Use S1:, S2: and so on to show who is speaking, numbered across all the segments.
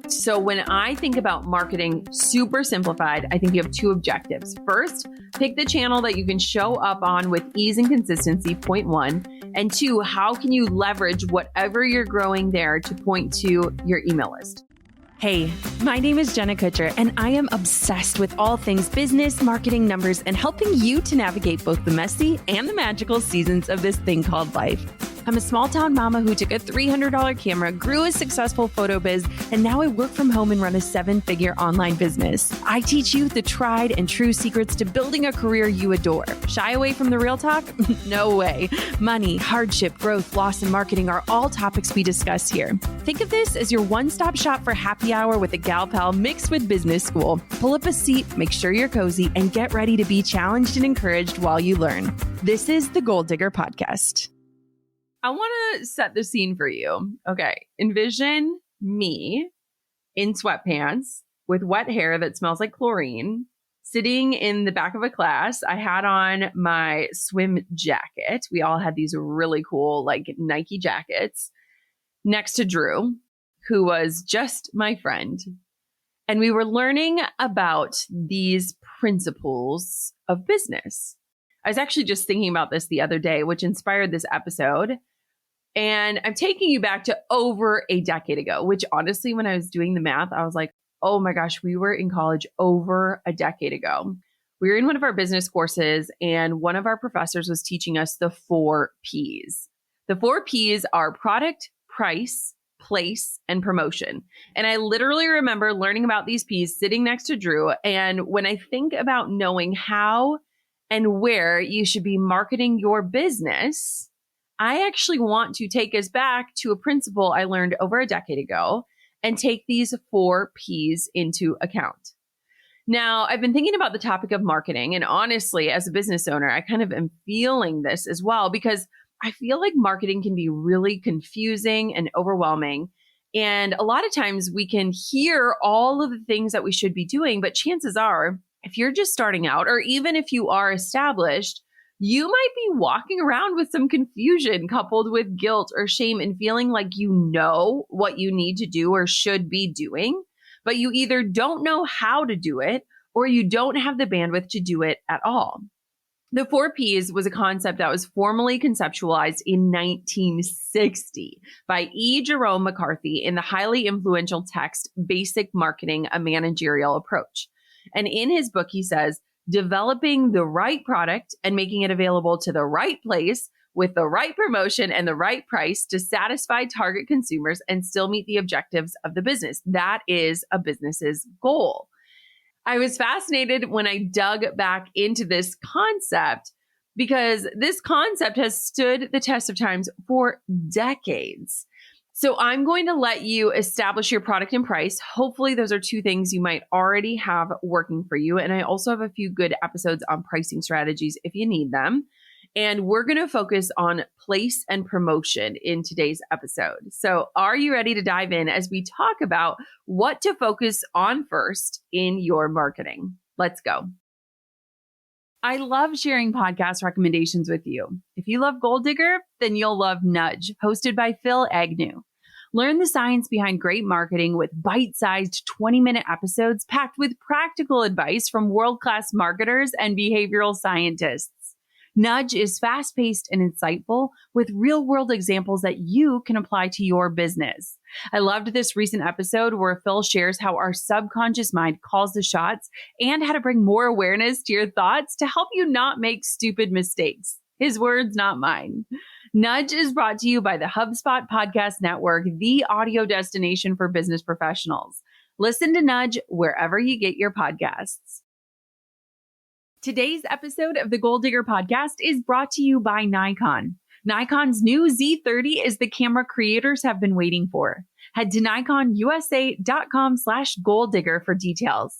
S1: So when I think about marketing super simplified, I think you have two objectives. First, pick the channel that you can show up on with ease and consistency, point one. And two, how can you leverage whatever you're growing there to point to your email list?
S2: Hey, my name is Jenna Kutcher, and I am obsessed with all things business, marketing, numbers, and helping you to navigate both the messy and the magical seasons of this thing called life. I'm a small town mama who took a $300 camera, grew a successful photo biz, and now I work from home and run a 7-figure online business. I teach you the tried and true secrets to building a career you adore. Shy away from the real talk? No way. Money, hardship, growth, loss, and marketing are all topics we discuss here. Think of this as your one-stop shop for happy hour with a gal pal mixed with business school. Pull up a seat, make sure you're cozy, and get ready to be challenged and encouraged while you learn. This is the Goal Digger Podcast.
S1: I want to set the scene for you. Okay. Envision me in sweatpants with wet hair that smells like chlorine, sitting in the back of a class. I had on my swim jacket. We all had these really cool, like Nike jackets next to Drew, who was just my friend. And we were learning about these principles of business. I was actually just thinking about this the other day, which inspired this episode. And I'm taking you back to over a decade ago, which honestly, when I was doing the math, I was like, oh my gosh, we were in college over a decade ago. We were in one of our business courses, and one of our professors was teaching us the 4 Ps. The 4 Ps are product, price, place, and promotion. And I literally remember learning about these Ps sitting next to Drew. And when I think about knowing how and where you should be marketing your business, I actually want to take us back to a principle I learned over a decade ago and take these 4 Ps into account. Now, I've been thinking about the topic of marketing, and honestly, as a business owner, I kind of am feeling this as well, because I feel like marketing can be really confusing and overwhelming. And a lot of times we can hear all of the things that we should be doing, but chances are, if you're just starting out, or even if you are established, you might be walking around with some confusion coupled with guilt or shame and feeling like you know what you need to do or should be doing, but you either don't know how to do it or you don't have the bandwidth to do it at all. The 4 Ps was a concept that was formally conceptualized in 1960 by E. Jerome McCarthy in the highly influential text, Basic Marketing, a Managerial Approach. And in his book, he says, developing the right product and making it available to the right place with the right promotion and the right price to satisfy target consumers and still meet the objectives of the business. That is a business's goal. I was fascinated when I dug back into this concept because this concept has stood the test of times for decades. So I'm going to let you establish your product and price. Hopefully those are 2 things you might already have working for you. And I also have a few good episodes on pricing strategies if you need them. And we're going to focus on place and promotion in today's episode. So are you ready to dive in as we talk about what to focus on first in your marketing? Let's go. I love sharing podcast recommendations with you. If you love Goal Digger, then you'll love Nudge, hosted by Phil Agnew. Learn the science behind great marketing with bite-sized 20-minute episodes packed with practical advice from world-class marketers and behavioral scientists. Nudge is fast-paced and insightful with real-world examples that you can apply to your business. I loved this recent episode where Phil shares how our subconscious mind calls the shots and how to bring more awareness to your thoughts to help you not make stupid mistakes. His words, not mine. Nudge is brought to you by the HubSpot Podcast Network, the audio destination for business professionals. Listen to Nudge wherever you get your podcasts. Today's episode of the Goal Digger Podcast is brought to you by Nikon. Nikon's new Z30 is the camera creators have been waiting for. Head to nikonusa.com/goaldigger for details.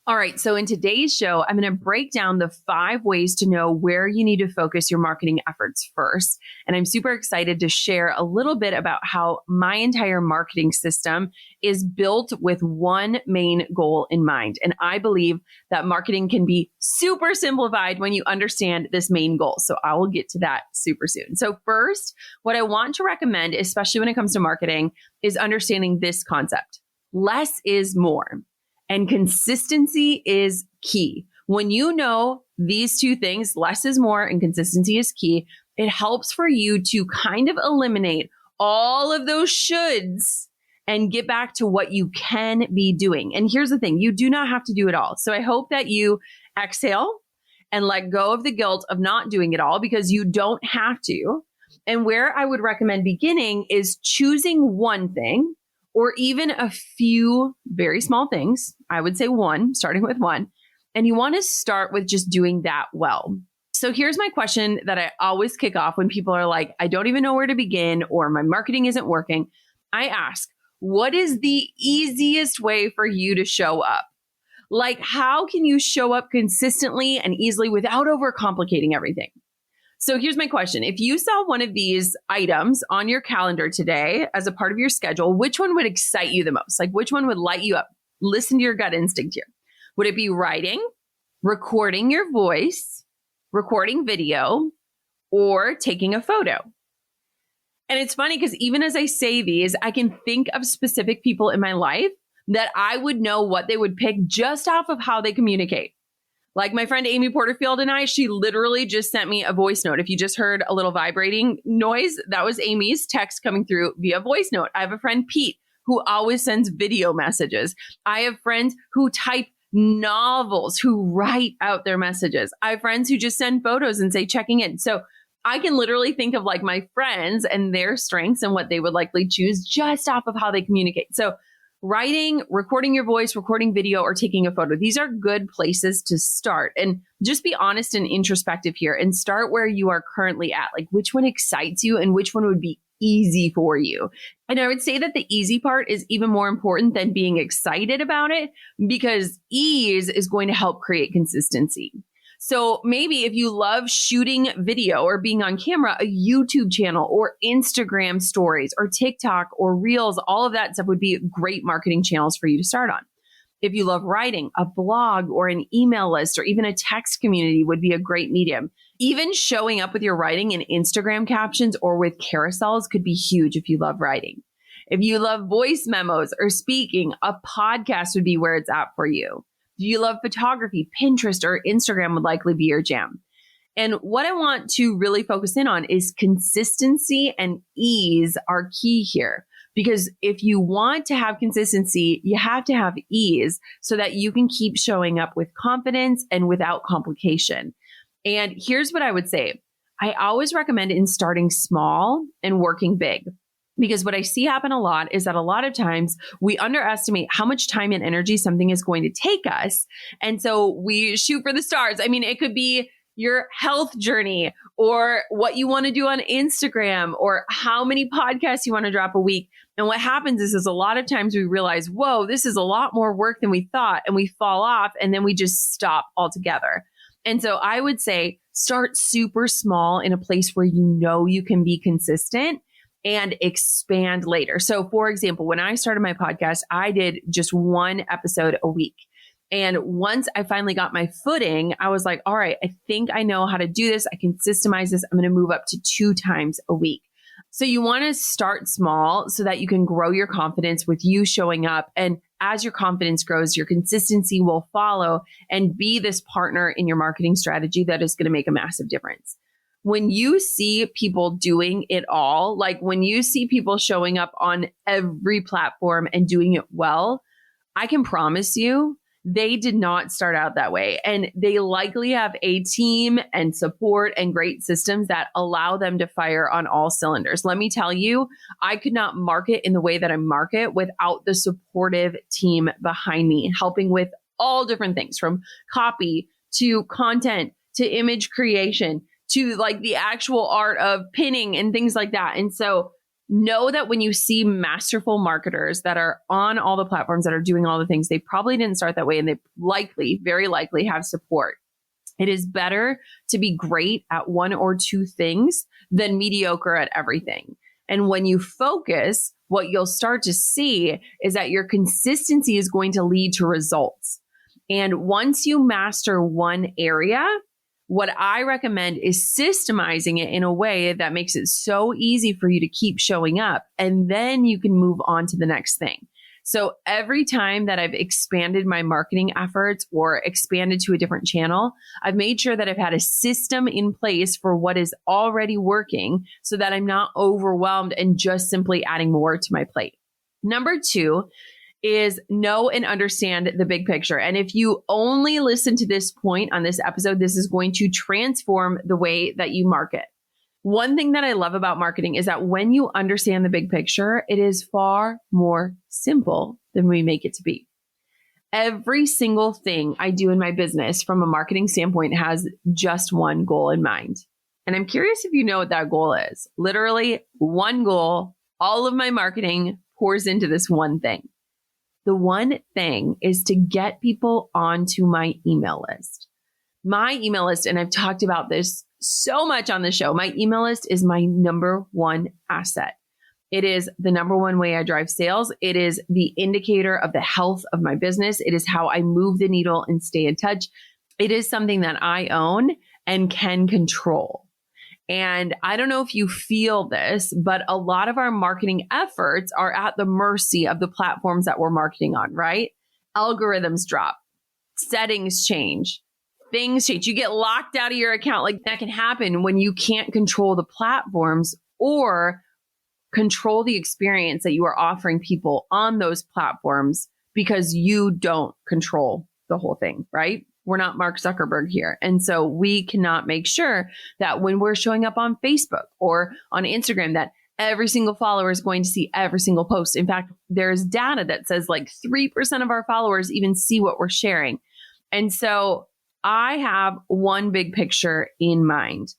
S1: All right. So in today's show, I'm going to break down the 5 ways to know where you need to focus your marketing efforts first. And I'm super excited to share a little bit about how my entire marketing system is built with one main goal in mind. And I believe that marketing can be super simplified when you understand this main goal. So I will get to that super soon. So first, what I want to recommend, especially when it comes to marketing, is understanding this concept. Less is more. And consistency is key. When you know these 2 things, less is more and consistency is key, it helps for you to kind of eliminate all of those shoulds and get back to what you can be doing. And here's the thing, you do not have to do it all. So I hope that you exhale and let go of the guilt of not doing it all, because you don't have to. And where I would recommend beginning is choosing one thing, or even a few very small things. I would say one, starting with one. And you want to start with just doing that well. So here's my question that I always kick off when people are like, I don't even know where to begin, or my marketing isn't working. I ask, what is the easiest way for you to show up? Like, how can you show up consistently and easily without overcomplicating everything? So here's my question. If you saw one of these items on your calendar today as a part of your schedule, which one would excite you the most? Like, which one would light you up? Listen to your gut instinct here. Would it be writing, recording your voice, recording video, or taking a photo? And it's funny because even as I say these, I can think of specific people in my life that I would know what they would pick just off of how they communicate. Like my friend Amy Porterfield and I, she literally just sent me a voice note. If you just heard a little vibrating noise, that was Amy's text coming through via voice note. I have a friend, Pete, who always sends video messages. I have friends who type novels, who write out their messages. I have friends who just send photos and say checking in. So I can literally think of like my friends and their strengths and what they would likely choose just off of how they communicate. So writing, recording your voice, recording video, or taking a photo. These are good places to start. And just be honest and introspective here and start where you are currently at. Like, which one excites you and which one would be easy for you? And I would say that the easy part is even more important than being excited about it, because ease is going to help create consistency. So maybe if you love shooting video or being on camera, a YouTube channel or Instagram stories or TikTok or Reels, all of that stuff would be great marketing channels for you to start on. If you love writing, a blog or an email list or even a text community would be a great medium. Even showing up with your writing in Instagram captions or with carousels could be huge if you love writing. If you love voice memos or speaking, a podcast would be where it's at for you. Do you love photography? Pinterest or Instagram would likely be your jam. And what I want to really focus in on is consistency and ease are key here. Because if you want to have consistency, you have to have ease so that you can keep showing up with confidence and without complication. And here's what I would say. I always recommend in starting small and working big. Because what I see happen a lot is that a lot of times we underestimate how much time and energy something is going to take us. And so we shoot for the stars. I mean, it could be your health journey or what you want to do on Instagram or how many podcasts you want to drop a week. And what happens is a lot of times we realize, whoa, this is a lot more work than we thought. And we fall off and then we just stop altogether. And so I would say start super small in a place where you know you can be consistent and expand later. So for example, when I started my podcast, I did just one episode a week. And once I finally got my footing, I was like, all right, I think I know how to do this. I can systemize this. I'm going to move up to 2 times a week. So you want to start small so that you can grow your confidence with you showing up. And as your confidence grows, your consistency will follow and be this partner in your marketing strategy that is going to make a massive difference. When you see people doing it all, like when you see people showing up on every platform and doing it well, I can promise you they did not start out that way. And they likely have a team and support and great systems that allow them to fire on all cylinders. Let me tell you, I could not market in the way that I market without the supportive team behind me, helping with all different things from copy to content to image creation to like the actual art of pinning and things like that. And so Know that when you see masterful marketers that are on all the platforms that are doing all the things, they probably didn't start that way, and they likely, very likely have support. It is better to be great at one or two things than mediocre at everything. And when you focus, what you'll start to see is that your consistency is going to lead to results. And once you master one area, what I recommend is systemizing it in a way that makes it so easy for you to keep showing up. And then you can move on to the next thing. So every time that I've expanded my marketing efforts or expanded to a different channel, I've made sure that I've had a system in place for what is already working so that I'm not overwhelmed and just simply adding more to my plate. Number 2 is know and understand the big picture. And if you only listen to this point on this episode, this is going to transform the way that you market. One thing that I love about marketing is that when you understand the big picture, it is far more simple than we make it to be. Every single thing I do in my business from a marketing standpoint has just one goal in mind. And I'm curious if you know what that goal is. Literally one goal. All of my marketing pours into this one thing. The one thing is to get people onto my email list. My email list, and I've talked about this so much on the show, my email list is my number one asset. It is the number one way I drive sales. It is the indicator of the health of my business. It is how I move the needle and stay in touch. It is something that I own and can control. And I don't know if you feel this, but a lot of our marketing efforts are at the mercy of the platforms that we're marketing on, right? Algorithms drop, settings change, things change. You get locked out of your account. Like that can happen when you can't control the platforms or control the experience that you are offering people on those platforms because you don't control the whole thing, right? We're not Mark Zuckerberg here. And so we cannot make sure that when we're showing up on Facebook or on Instagram, that every single follower is going to see every single post. In fact, there's data that says like 3% of our followers even see what we're sharing. And so I have one big picture in mind.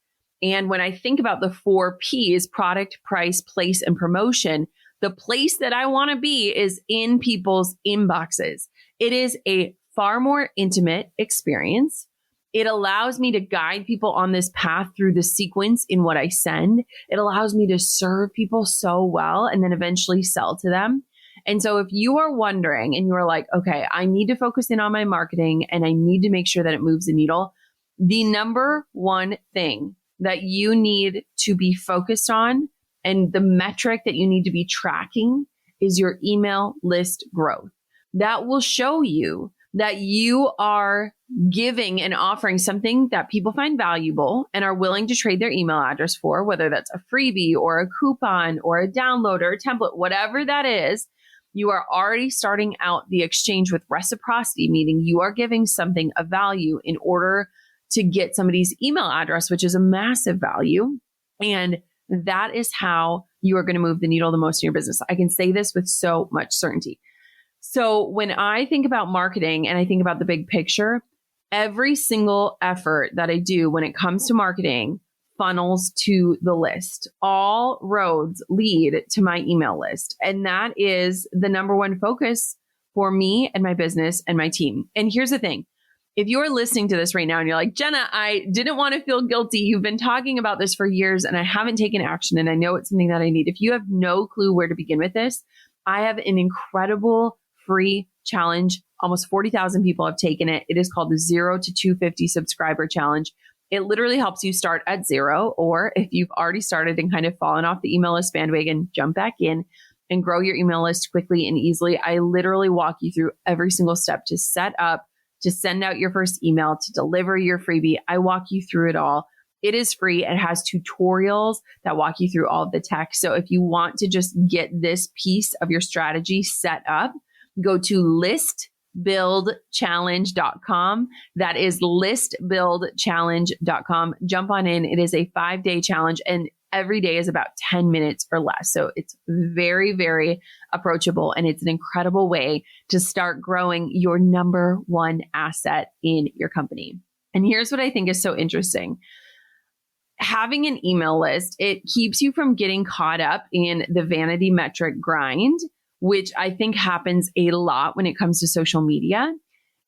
S1: And when I think about the 4 Ps, product, price, place, and promotion, the place that I want to be is in people's inboxes. It is a far more intimate experience. It allows me to guide people on this path through the sequence in what I send. It allows me to serve people so well and then eventually sell to them. And so if you are wondering and you're like, okay, I need to focus in on my marketing and I need to make sure that it moves the needle, the number one thing that you need to be focused on and the metric that you need to be tracking is your email list growth. That will show you that you are giving and offering something that people find valuable and are willing to trade their email address for, whether that's a freebie or a coupon or a download or a template, whatever that is. You are already starting out the exchange with reciprocity, meaning you are giving something of value in order to get somebody's email address, which is a massive value. And that is how you are going to move the needle the most in your business. I can say this with so much certainty. So when I think about marketing and I think about the big picture, every single effort that I do when it comes to marketing funnels to the list. All roads lead to my email list. And that is the number one focus for me and my business and my team. And here's the thing. If you're listening to this right now and you're like, Jenna, I didn't want to feel guilty. You've been talking about this for years and I haven't taken action and I know it's something that I need. If you have no clue where to begin with this, I have an incredible free challenge. Almost 40,000 people have taken it. It is called the 0 to 250 subscriber challenge. It literally helps you start at 0, or if you've already started and kind of fallen off the email list bandwagon, jump back in and grow your email list quickly and easily. I literally walk you through every single step to set up, to send out your first email, to deliver your freebie. I walk you through it all. It is free. It has tutorials that walk you through all of the tech. So if you want to just get this piece of your strategy set up, go to listbuildchallenge.com. That is listbuildchallenge.com. Jump on in. It is a 5-day challenge and every day is about 10 minutes or less. So it's very, very approachable and it's an incredible way to start growing your number one asset in your company. And here's what I think is so interesting. having an email list, it keeps you from getting caught up in the vanity metric grind, which I think happens a lot when it comes to social media.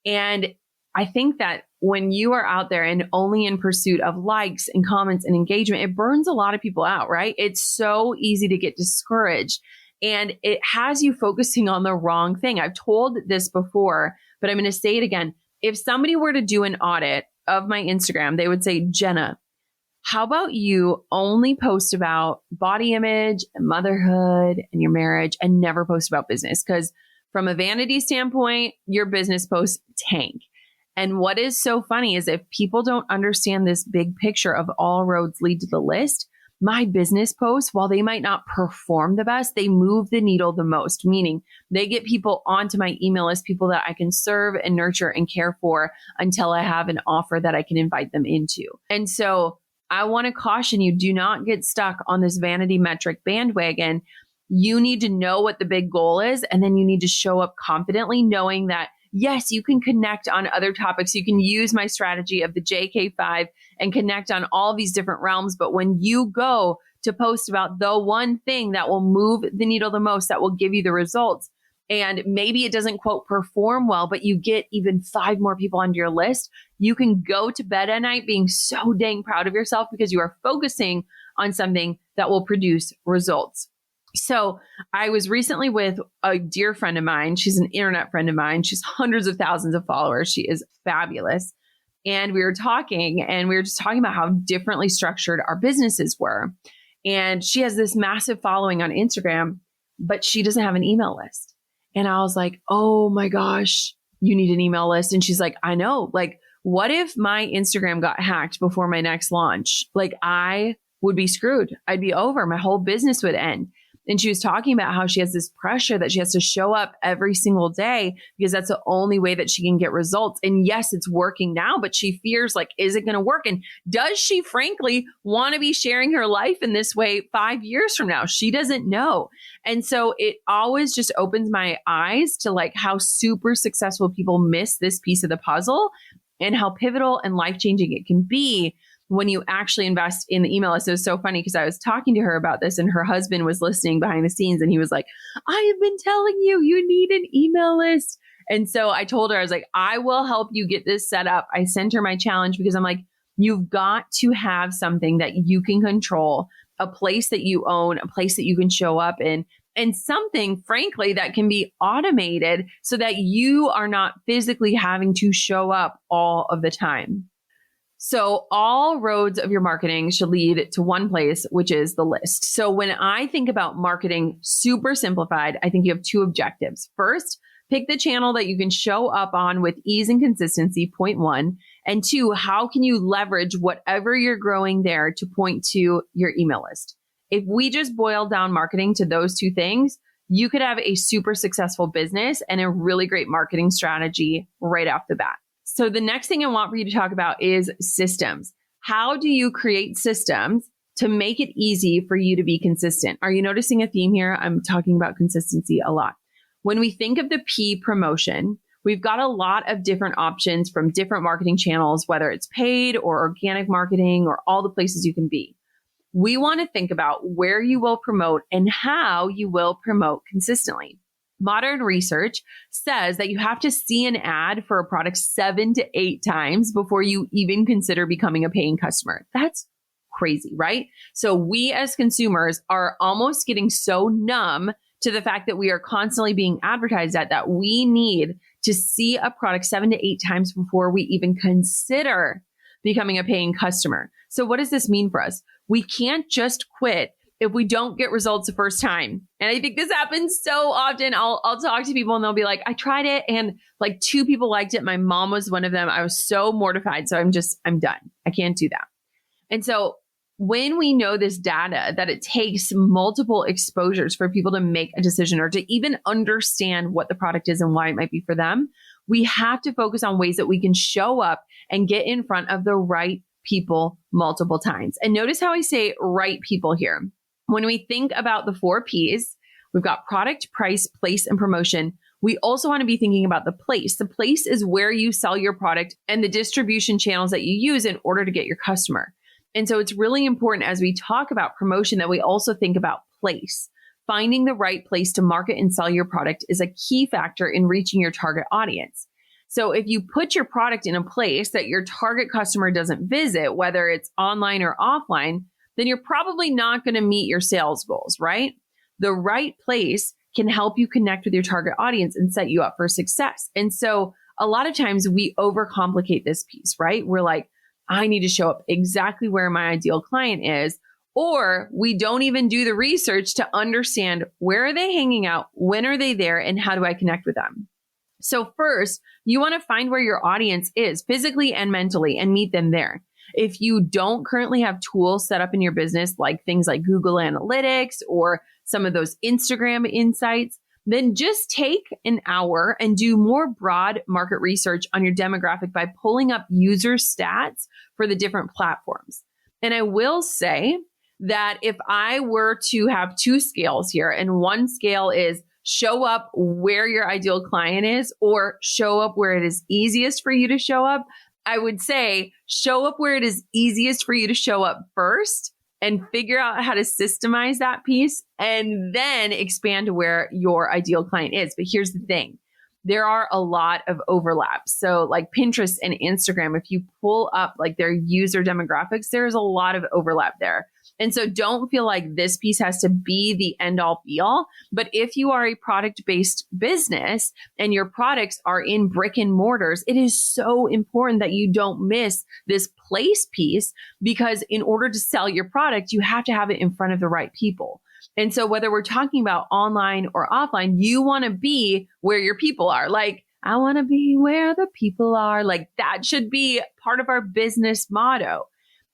S1: And I think that when you are out there and only in pursuit of likes and comments and engagement, it burns a lot of people out, right? It's so easy to get discouraged and it has you focusing on the wrong thing. I've told this before, but I'm going to say it again. If somebody were to do an audit of my Instagram, they would say, Jenna, how about you only post about body image and motherhood and your marriage and never post about business? Because from a vanity standpoint, your business posts tank. And what is so funny is if people don't understand this big picture of all roads lead to the list, my business posts, while they might not perform the best, they move the needle the most, meaning they get people onto my email list, people that I can serve and nurture and care for until I have an offer that I can invite them into. And so I want to caution you, do not get stuck on this vanity metric bandwagon. You need to know what the big goal is, and then you need to show up confidently knowing that yes, you can connect on other topics. You can use my strategy of the JK5 and connect on all these different realms. But when you go to post about the one thing that will move the needle the most, that will give you the results, and maybe it doesn't quote perform well, but you get even 5 more people onto your list, you can go to bed at night being so dang proud of yourself because you are focusing on something that will produce results. So I was recently with a dear friend of mine. She's an internet friend of mine. She's hundreds of thousands of followers. She is fabulous. And we were talking just talking about how differently structured our businesses were. And she has this massive following on Instagram, but she doesn't have an email list. And I was like, oh my gosh, you need an email list. And she's like, I know. Like, what if my Instagram got hacked before my next launch? Like, I would be screwed. I'd be over. My whole business would end. And she was talking about how she has this pressure that she has to show up every single day because that's the only way that she can get results. And yes, it's working now, but she fears like, is it going to work? And does she frankly want to be sharing her life in this way 5 years from now? She doesn't know. And so it always just opens my eyes to like how super successful people miss this piece of the puzzle and how pivotal and life-changing it can be when you actually invest in the email list. It was so funny because I was talking to her about this and her husband was listening behind the scenes and he was like, I have been telling you, you need an email list. And so I told her, I was like, I will help you get this set up. I sent her my challenge because I'm like, you've got to have something that you can control, a place that you own, a place that you can show up in, and something, frankly, that can be automated so that you are not physically having to show up all of the time. So all roads of your marketing should lead to one place, which is the list. So when I think about marketing super simplified, I think you have 2 objectives. First, pick the channel that you can show up on with ease and consistency, point 1. And 2, how can you leverage whatever you're growing there to point to your email list? If we just boil down marketing to those 2 things, you could have a super successful business and a really great marketing strategy right off the bat. So the next thing I want for you to talk about is systems. How do you create systems to make it easy for you to be consistent? Are you noticing a theme here? I'm talking about consistency a lot. When we think of the P, promotion, we've got a lot of different options from different marketing channels, whether it's paid or organic marketing or all the places you can be. We want to think about where you will promote and how you will promote consistently. Modern research says that you have to see an ad for a product 7 to 8 times before you even consider becoming a paying customer. That's crazy, right? So we as consumers are almost getting so numb to the fact that we are constantly being advertised at that we need to see a product 7 to 8 times before we even consider becoming a paying customer. So what does this mean for us? We can't just quit if we don't get results the first time. And I think this happens so often. I'll talk to people and they'll be like, I tried it and like 2 people liked it. My mom was one of them. I was so mortified. So I'm done. I can't do that. And so when we know this data that it takes multiple exposures for people to make a decision or to even understand what the product is and why it might be for them, we have to focus on ways that we can show up and get in front of the right people multiple times. And notice how I say right people here. When we think about the 4 Ps, we've got product, price, place, and promotion. We also want to be thinking about the place. The place is where you sell your product and the distribution channels that you use in order to get your customer. And so it's really important as we talk about promotion that we also think about place. Finding the right place to market and sell your product is a key factor in reaching your target audience. So if you put your product in a place that your target customer doesn't visit, whether it's online or offline, then you're probably not going to meet your sales goals, right? The right place can help you connect with your target audience and set you up for success. And so a lot of times we overcomplicate this piece, right? We're like, I need to show up exactly where my ideal client is. Or we don't even do the research to understand where are they hanging out, when are they there, and how do I connect with them? So first, you want to find where your audience is physically and mentally and meet them there. If you don't currently have tools set up in your business, like things like Google Analytics or some of those Instagram insights, then just take an hour and do more broad market research on your demographic by pulling up user stats for the different platforms. And I will say that if I were to have two scales here, and one scale is show up where your ideal client is or show up where it is easiest for you to show up, I would say show up where it is easiest for you to show up first and figure out how to systemize that piece and then expand to where your ideal client is. But here's the thing. There are a lot of overlaps. So like Pinterest and Instagram, if you pull up like their user demographics, there's a lot of overlap there. And so don't feel like this piece has to be the end all be all. But if you are a product-based business and your products are in brick and mortars, it is so important that you don't miss this place piece, because in order to sell your product, you have to have it in front of the right people. And so whether we're talking about online or offline, you want to be where your people are. Like, I want to be where the people are. Like that should be part of our business motto.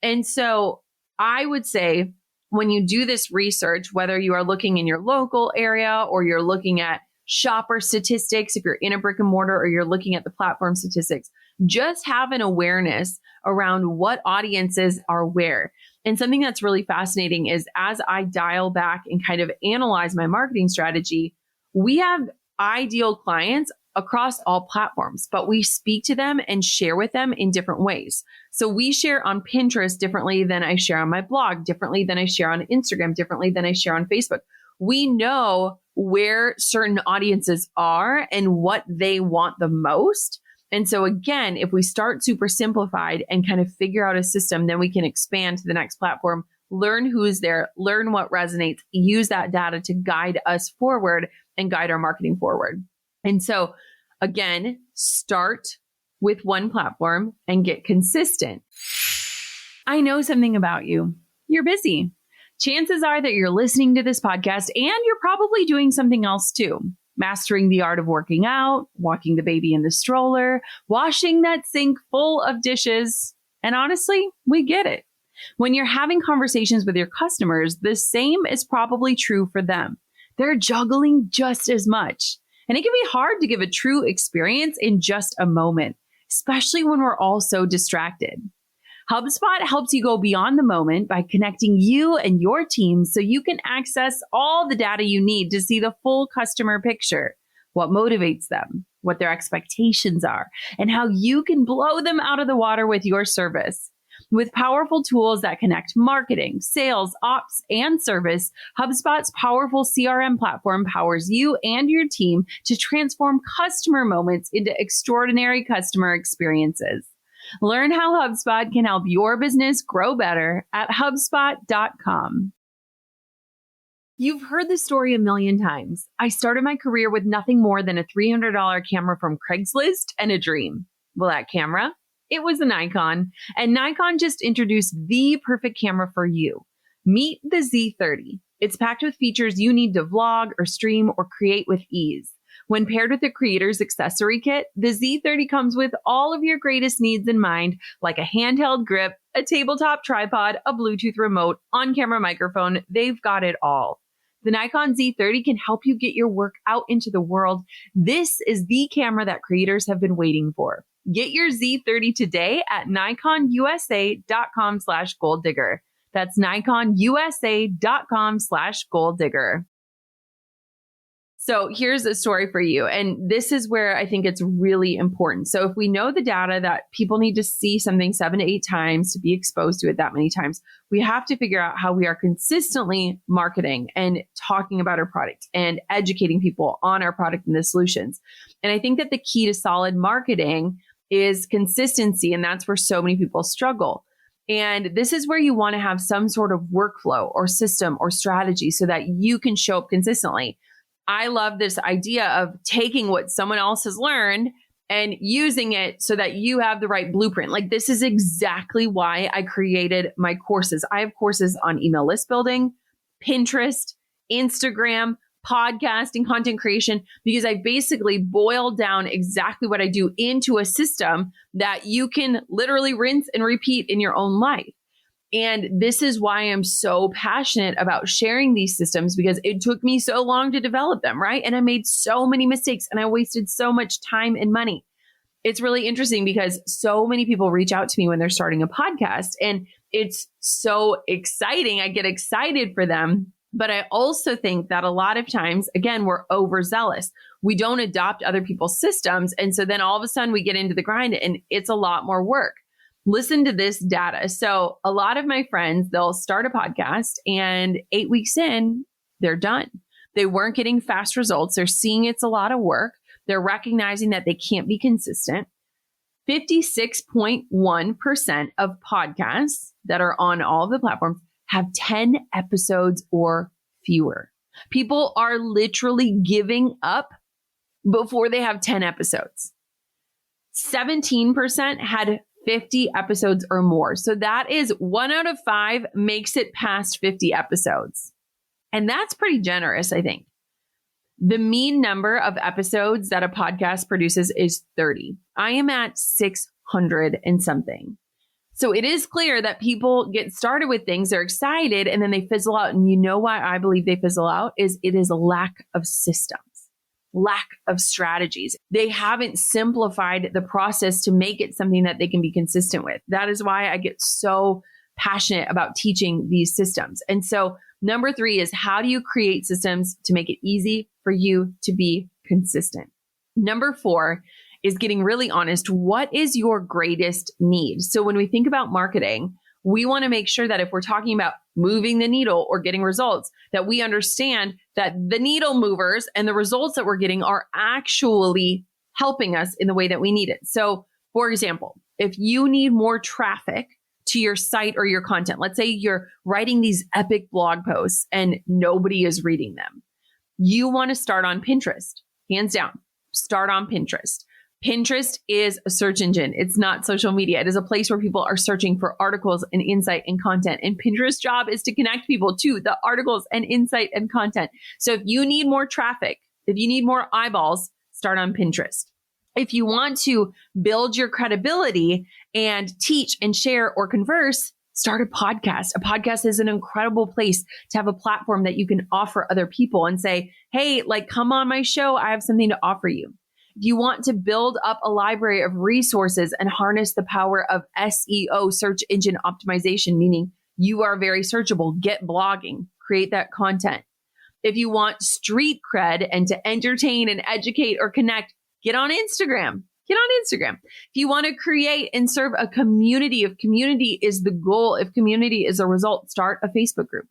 S1: And so I would say when you do this research, whether you are looking in your local area or you're looking at shopper statistics, if you're in a brick and mortar, or you're looking at the platform statistics, just have an awareness around what audiences are where. And something that's really fascinating is as I dial back and kind of analyze my marketing strategy, we have ideal clients across all platforms, but we speak to them and share with them in different ways. So we share on Pinterest differently than I share on my blog, differently than I share on Instagram, differently than I share on Facebook. We know where certain audiences are and what they want the most. And so again, if we start super simplified and kind of figure out a system, then we can expand to the next platform, learn who's there, learn what resonates, use that data to guide us forward and guide our marketing forward. And so again, start with one platform and get consistent. I know something about you. You're busy. Chances are that you're listening to this podcast and you're probably doing something else too. Mastering the art of working out, walking the baby in the stroller, washing that sink full of dishes. And honestly, we get it. When you're having conversations with your customers, the same is probably true for them. They're juggling just as much. And it can be hard to give a true experience in just a moment, especially when we're all so distracted. HubSpot helps you go beyond the moment by connecting you and your team so you can access all the data you need to see the full customer picture, what motivates them, what their expectations are, and how you can blow them out of the water with your service. With powerful tools that connect marketing, sales, ops, and service, HubSpot's powerful CRM platform powers you and your team to transform customer moments into extraordinary customer experiences. Learn how HubSpot can help your business grow better at HubSpot.com. You've heard this story a million times. I started my career with nothing more than a $300 camera from Craigslist and a dream. Well, that camera? It was a Nikon, and Nikon just introduced the perfect camera for you. Meet the Z30. It's packed with features you need to vlog or stream or create with ease. When paired with the Creator's Accessory Kit, the Z30 comes with all of your greatest needs in mind, like a handheld grip, a tabletop tripod, a Bluetooth remote, on-camera microphone. They've got it all. The Nikon Z30 can help you get your work out into the world. This is the camera that creators have been waiting for. Get your Z30 today at nikonusa.com/goaldigger. That's nikonusa.com/goaldigger. So here's a story for you. And this is where I think it's really important. So if we know the data that people need to see something 7 to 8 times to be exposed to it that many times, we have to figure out how we are consistently marketing and talking about our product and educating people on our product and the solutions. And I think that the key to solid marketing is consistency. And that's where so many people struggle. And this is where you want to have some sort of workflow or system or strategy so that you can show up consistently. I love this idea of taking what someone else has learned and using it so that you have the right blueprint. Like, this is exactly why I created my courses. I have courses on email list building, Pinterest, Instagram, podcasting, content creation, because I basically boiled down exactly what I do into a system that you can literally rinse and repeat in your own life. And this is why I'm so passionate about sharing these systems, because it took me so long to develop them, right? And I made so many mistakes and I wasted so much time and money. It's really interesting because so many people reach out to me when they're starting a podcast, and it's so exciting. I get excited for them. But I also think that a lot of times, again, we're overzealous. We don't adopt other people's systems. And so then all of a sudden we get into the grind and it's a lot more work. Listen to this data. So a lot of my friends, they'll start a podcast and 8 weeks in, they're done. They weren't getting fast results. They're seeing it's a lot of work. They're recognizing that they can't be consistent. 56.1% of podcasts that are on all of the platforms have 10 episodes or fewer. People are literally giving up before they have 10 episodes. 17% had 50 episodes or more. So that is 1 out of 5 makes it past 50 episodes. And that's pretty generous, I think. The mean number of episodes that a podcast produces is 30. I am at 600 and something. So it is clear that people get started with things, they're excited, and then they fizzle out. And you know why I believe they fizzle out is it is a lack of systems. Lack of strategies. They haven't simplified the process to make it something that they can be consistent with. That is why I get so passionate about teaching these systems. And so number 3 is, how do you create systems to make it easy for you to be consistent? Number 4 is getting really honest. What is your greatest need? So when we think about marketing, we want to make sure that if we're talking about moving the needle or getting results, that we understand that the needle movers and the results that we're getting are actually helping us in the way that we need it. So, for example, if you need more traffic to your site or your content, let's say you're writing these epic blog posts and nobody is reading them, you want to start on Pinterest. Hands down, start on Pinterest. Pinterest is a search engine. It's not social media. It is a place where people are searching for articles and insight and content. And Pinterest's job is to connect people to the articles and insight and content. So if you need more traffic, if you need more eyeballs, start on Pinterest. If you want to build your credibility and teach and share or converse, start a podcast. A podcast is an incredible place to have a platform that you can offer other people and say, hey, like, come on my show. I have something to offer you. If you want to build up a library of resources and harness the power of SEO, search engine optimization, meaning you are very searchable, get blogging, create that content. If you want street cred and to entertain and educate or connect, get on Instagram. Get on Instagram. If you want to create and serve a community, if community is the goal, if community is a result, start a Facebook group.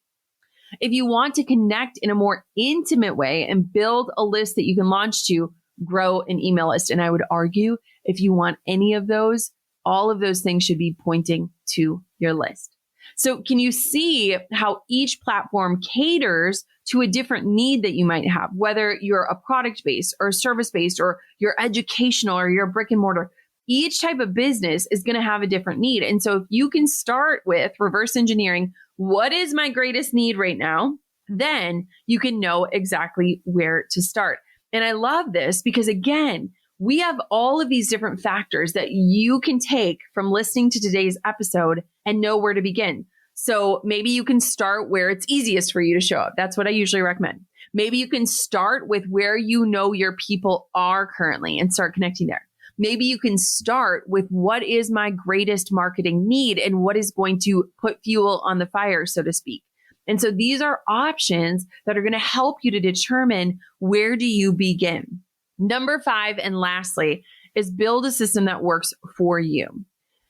S1: If you want to connect in a more intimate way and build a list that you can launch to, grow an email list. And I would argue, if you want any of those, all of those things should be pointing to your list. So can you see how each platform caters to a different need that you might have, whether you're a product-based or service-based or you're educational or you're brick and mortar? Each type of business is going to have a different need. And so if you can start with reverse engineering, what is my greatest need right now? Then you can know exactly where to start. And I love this because, again, we have all of these different factors that you can take from listening to today's episode and know where to begin. So maybe you can start where it's easiest for you to show up. That's what I usually recommend. Maybe you can start with where you know your people are currently and start connecting there. Maybe you can start with what is my greatest marketing need and what is going to put fuel on the fire, so to speak. And so these are options that are going to help you to determine where do you begin. Number 5, and lastly, is build a system that works for you.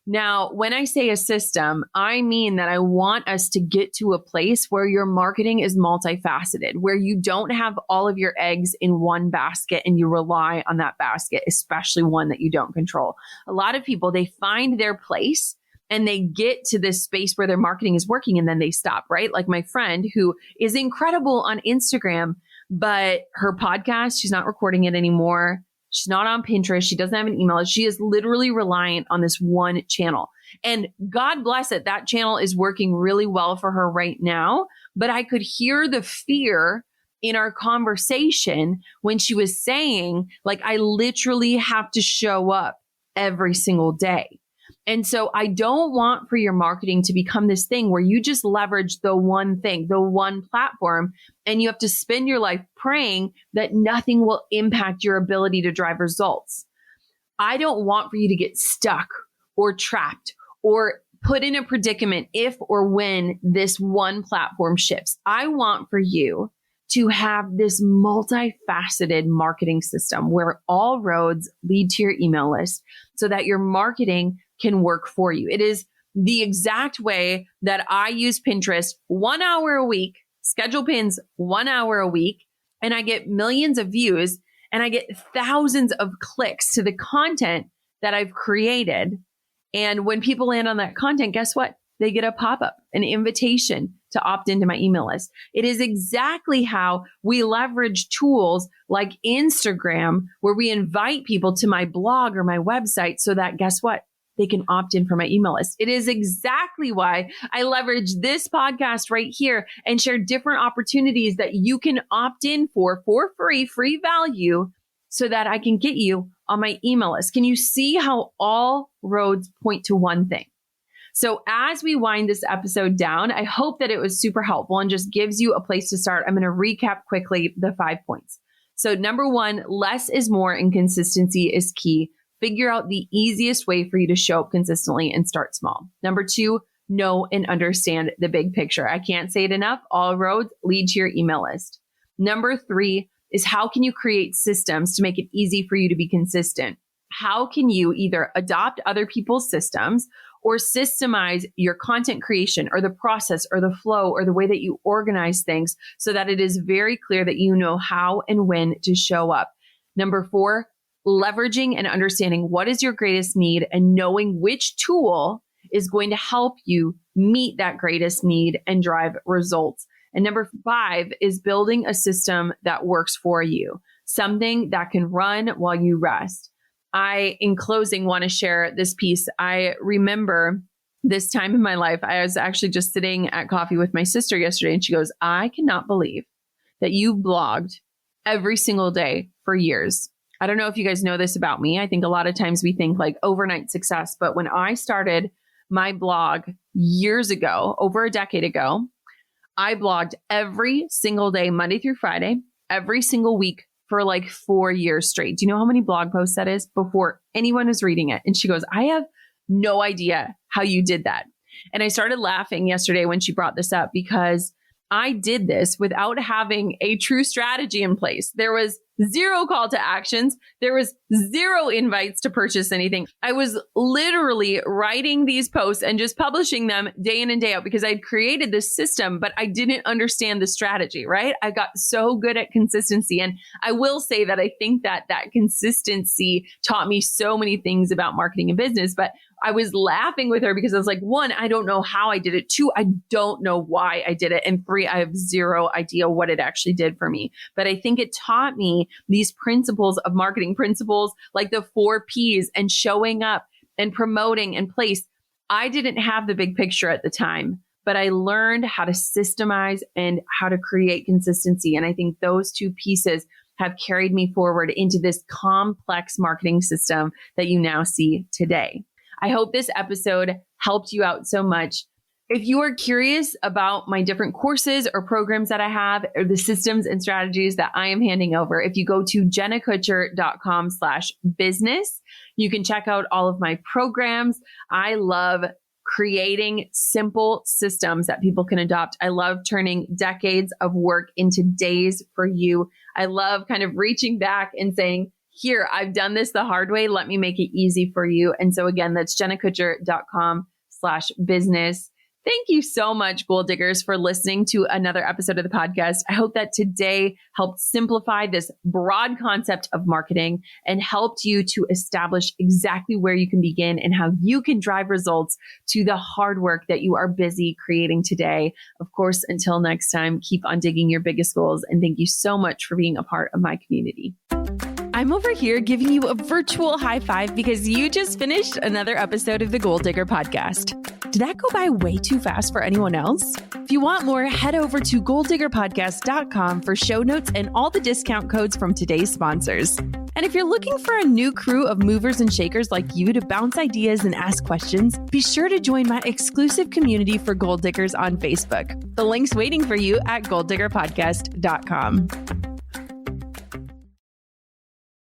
S1: Now, when I say a system, I mean that I want us to get to a place where your marketing is multifaceted, where you don't have all of your eggs in one basket and you rely on that basket, especially one that you don't control. A lot of people, they find their place and they get to this space where their marketing is working and then they stop, right? Like my friend who is incredible on Instagram, but her podcast, she's not recording it anymore. She's not on Pinterest. She doesn't have an email list. She is literally reliant on this one channel. And God bless it, that channel is working really well for her right now. But I could hear the fear in our conversation when she was saying, like, I literally have to show up every single day. And so I don't want for your marketing to become this thing where you just leverage the one thing, the one platform, and you have to spend your life praying that nothing will impact your ability to drive results. I don't want for you to get stuck or trapped or put in a predicament if or when this one platform shifts. I want for you to have this multifaceted marketing system where all roads lead to your email list so that your marketing can work for you. It is the exact way that I use Pinterest 1 hour a week, schedule pins 1 hour a week, and I get millions of views and I get thousands of clicks to the content that I've created. And when people land on that content, guess what? They get a pop-up, an invitation to opt into my email list. It is exactly how we leverage tools like Instagram, where we invite people to my blog or my website so that, guess what? They can opt in for my email list. It is exactly why I leverage this podcast right here and share different opportunities that you can opt in for free value, so that I can get you on my email list. Can you see how all roads point to one thing? So as we wind this episode down, I hope that it was super helpful and just gives you a place to start. I'm going to recap quickly the 5 points. So number 1, less is more and consistency is key. Figure out the easiest way for you to show up consistently and start small. Number 2, know and understand the big picture. I can't say it enough. All roads lead to your email list. Number 3 is how can you create systems to make it easy for you to be consistent? How can you either adopt other people's systems or systemize your content creation or the process or the flow or the way that you organize things so that it is very clear that you know how and when to show up? Number 4, leveraging and understanding what is your greatest need and knowing which tool is going to help you meet that greatest need and drive results. And number 5 is building a system that works for you, something that can run while you rest. I, in closing, want to share this piece. I remember this time in my life, I was actually just sitting at coffee with my sister yesterday, and she goes, I cannot believe that you blogged every single day for years. I don't know if you guys know this about me. I think a lot of times we think like overnight success, but when I started my blog years ago, over a decade ago, I blogged every single day, Monday through Friday, every single week for like 4 years straight. Do you know how many blog posts that is before anyone is reading it? And she goes, I have no idea how you did that. And I started laughing yesterday when she brought this up because I did this without having a true strategy in place. There was 0 call to actions. There was 0 invites to purchase anything. I was literally writing these posts and just publishing them day in and day out because I'd created this system, but I didn't understand the strategy, right? I got so good at consistency. And I will say that I think that that consistency taught me so many things about marketing and business, but I was laughing with her because I was like, 1, I don't know how I did it. 2, I don't know why I did it. And 3, I have 0 idea what it actually did for me. But I think it taught me these principles of marketing, principles like the 4 Ps and showing up and promoting and place. I didn't have the big picture at the time, but I learned how to systemize and how to create consistency. And I think those 2 pieces have carried me forward into this complex marketing system that you now see today. I hope this episode helped you out so much. If you are curious about my different courses or programs that I have, or the systems and strategies that I am handing over, if you go to jennakutcher.com/business, you can check out all of my programs. I love creating simple systems that people can adopt. I love turning decades of work into days for you. I love kind of reaching back and saying, here, I've done this the hard way. Let me make it easy for you. And so again, that's jennakutcher.com/business. Thank you so much, Goal Diggers, for listening to another episode of the podcast. I hope that today helped simplify this broad concept of marketing and helped you to establish exactly where you can begin and how you can drive results to the hard work that you are busy creating today. Of course, until next time, keep on digging your biggest goals. And thank you so much for being a part of my community.
S2: I'm over here giving you a virtual high five because you just finished another episode of the Goal Digger podcast. Did that go by way too fast for anyone else? If you want more, head over to goaldiggerpodcast.com for show notes and all the discount codes from today's sponsors. And if you're looking for a new crew of movers and shakers like you to bounce ideas and ask questions, be sure to join my exclusive community for Goal Diggers on Facebook. The link's waiting for you at goaldiggerpodcast.com.